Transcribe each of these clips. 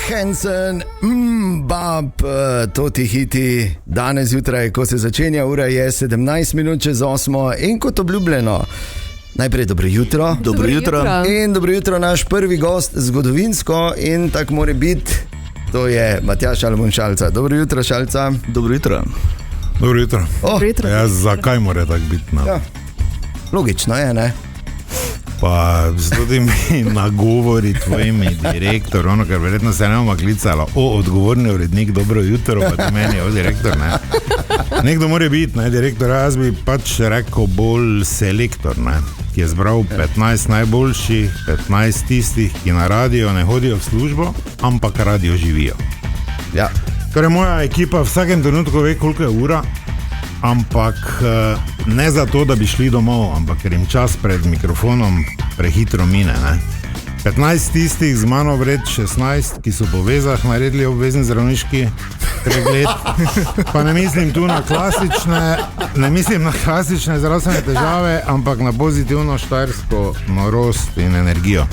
Hansen, bab, to ti hiti danes zjutraj, ko se začenja, ura je 7:17 in kot obljubljeno, najprej dobro jutro. Dobro jutro. In dobro jutro naš prvi gost, zgodovinsko in tak mora biti, to je Matjaž Šalamun Šalca. Dobro jutro, Šalca. Dobro jutro. Dobro jutro. Dobro jutro. Ja, zakaj mora tako biti? No? Ja. Logično je, ne? Pa zdaj mi nagovori tvojimi direktor, ono, kar verjetno se ne bomo klicalo, odgovorni urednik, dobro jutro, pa ti meni, direktor, ne. Nekdo mora biti, ne, direktor, jaz bi pač rekel bolj selektor, ne, ki je zbral 15 najboljših, 15 tistih, ki na radio ne hodijo v službo, ampak radio živijo. Ja. Torej, moja ekipa v vsakem trenutku ve, koliko je ura, ampak ne zato, da bi šli domov, ampak ker jim čas pred mikrofonom prehitro mine. Ne? 15 tistih z mano vred 16, ki so po vezah naredili obvezni zdravniški pregled. Pa ne mislim tu na klasične zdravstvene težave, ampak na pozitivno štajersko norost in energijo.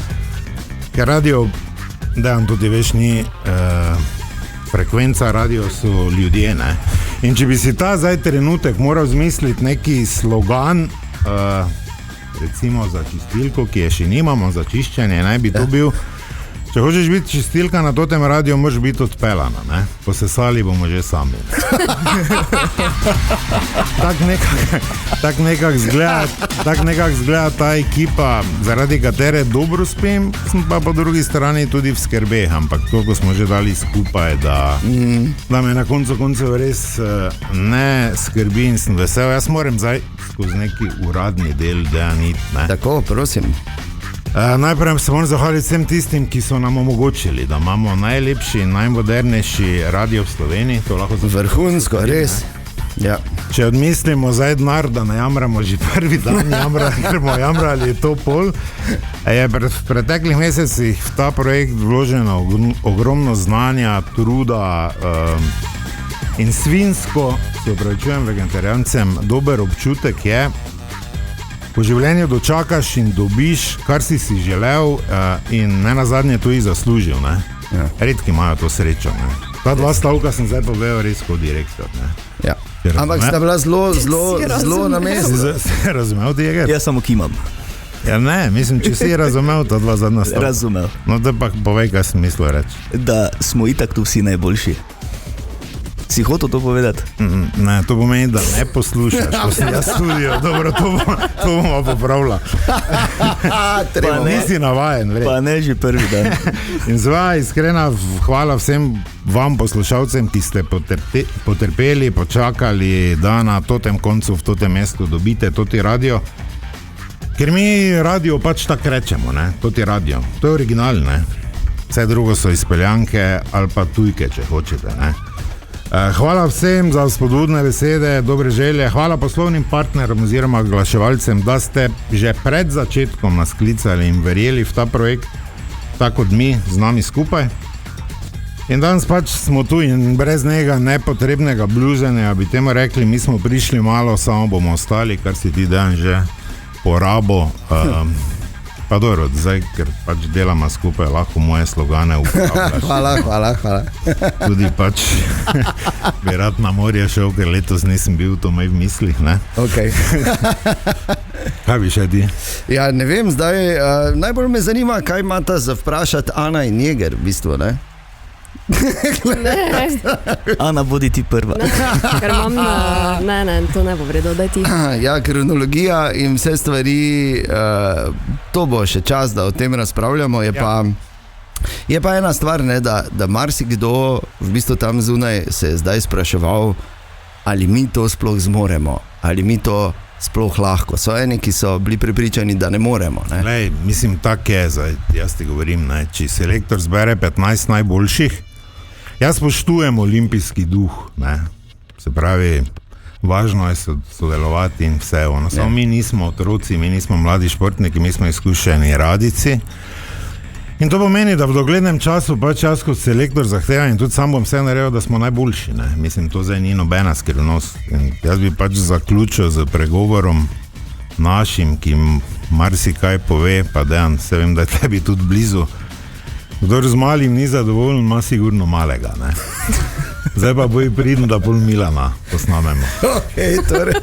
Ker radio, dejan tudi veš, ni frekvenca, radio so ljudje, ne? In če bi si ta zdaj trenutek moral zmisliti neki slogan, recimo za čistilko, ki je še nimamo, za čiščenje, naj bi to bil, če hočeš biti čistilka na totem radiju, moraš biti odpeljana, ne? Posesali bomo že sami. Tak nekak zgleda ta ekipa, zaradi katere dobro spim, sem pa po drugi strani tudi v skrbeh, ampak toliko smo že dali skupaj, da me na koncu res ne skrbi in sem vesel. Jaz moram zdaj skozi neki uradni del dejanit, ne? Tako, prosim. Najprej se moram zahvaliti vsem tistim, ki so nam omogočili, da imamo najlepši in najmodernejši radio v Sloveniji. To lahko vrhunsko, res. Ja. Če odmislimo zdaj denar, da ne jamramo že prvi dan, ker bomo jamrali to pol, je v preteklih mesecih v ta projekt vloženo ogromno znanja, truda in svinsko, se opravičujem vegetarijancem, dober občutek je, po življenju dočakaš in dobiš, kar si želel in ne nazadnje to zaslužil. Ne? Ja. Redki imajo to srečo. Ne? Ta dva stavka sem zdaj povedal res kot direktor. Ne? Ja. Ampak sta bila zelo na mestu. Si razumel, Diego? Jaz samo kimam. Ja ne, mislim, če si razumel ta dva zadnja stavka. Razumel. No da pa povej, kaj sem mislil reči. Da smo itak tu vsi najboljši. Si hotel to povedati? Ne, to pomeni, da ne poslušaš, ko si jaz studio. Dobro, to bomo popravila. Nisi navajen, vred. Pa ne že prvi dan. In zva iskrena hvala vsem vam poslušalcem, ki ste potrpeli, počakali, da na totem koncu, v totem mestu dobite toti radio. Ker mi radio pač tako rečemo, ne, toti radio. To je original, ne. Vse drugo so izpeljanke ali pa tujke, če hočete, ne. Hvala vsem za spodbudne besede, dobre želje, hvala poslovnim partnerom oziroma oglaševalcem, da ste že pred začetkom nas klicali in verjeli v ta projekt, tako kot mi, z nami skupaj. In danes pač smo tu in brez njega nepotrebnega bluženja, bi temu rekli, mi smo prišli malo, samo bomo ostali, kar si ti dan že porabo. Pa dobro, zdaj, ker pač delamo skupaj, lahko moje slogane uporabljaš. Hvala. Tudi pač bi rad na morje šel, ker letos nisem bil, to maj v mislih, ne? Ok. Kaj bi še ti? Ja, ne vem, zdaj, najbolj me zanima, kaj imata za vprašati Ana in Jeger, v bistvu, ne? Ana, bodi ti prva. Ker imam ne, to ne bo vredo, daj ti. Ja, kronologija in vse stvari, to bo še čas, da o tem razpravljamo. Je pa ena stvar, ne, da marsikdo v bistvu tam zunaj se je zdaj spraševal, ali mi to sploh zmoremo, ali mi to sploh lahko. So eni, ki so bili prepričani, da ne moremo. Ne? Lej, mislim, tako je, zdaj, jaz ti govorim, ne, če selektor zbere 15 najboljših, jaz spoštujem olimpijski duh, ne. Se pravi, važno je sodelovati in vse ono. Samo mi nismo otroci, mi nismo mladi športniki, mi smo izkušeni radici. In to pomeni, da v doglednem času pač jaz kot selektor zahtevam in tudi sam bom vse naredil, da smo najboljši. Ne. Mislim, to zdaj ni nobena skrivnost. In jaz bi pač zaključil z pregovorom našim, ki marsikaj pove, pa dejan, se vem, da je tebi tudi blizu. Kdor z malim ni zadovoljen, ima sigurno malega. Ne? Zdaj pa boj pridno, da pol Milana posnamemo. Okay, torej.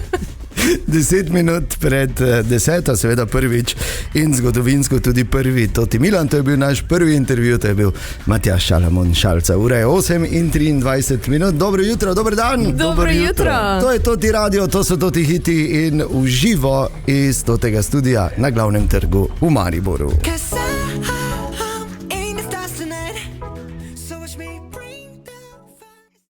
10 minut pred 10, seveda prvič in zgodovinsko tudi prvi Toti Milan, to je bil naš prvi intervju, to je bil Matjaž Šalamon Šalca. Ura je 8:23 minut, dobro jutro, dober dan. Dobro jutro. To je Toti radio, to so Toti hiti in v živo iz Totega studija na Glavnem trgu v Mariboru.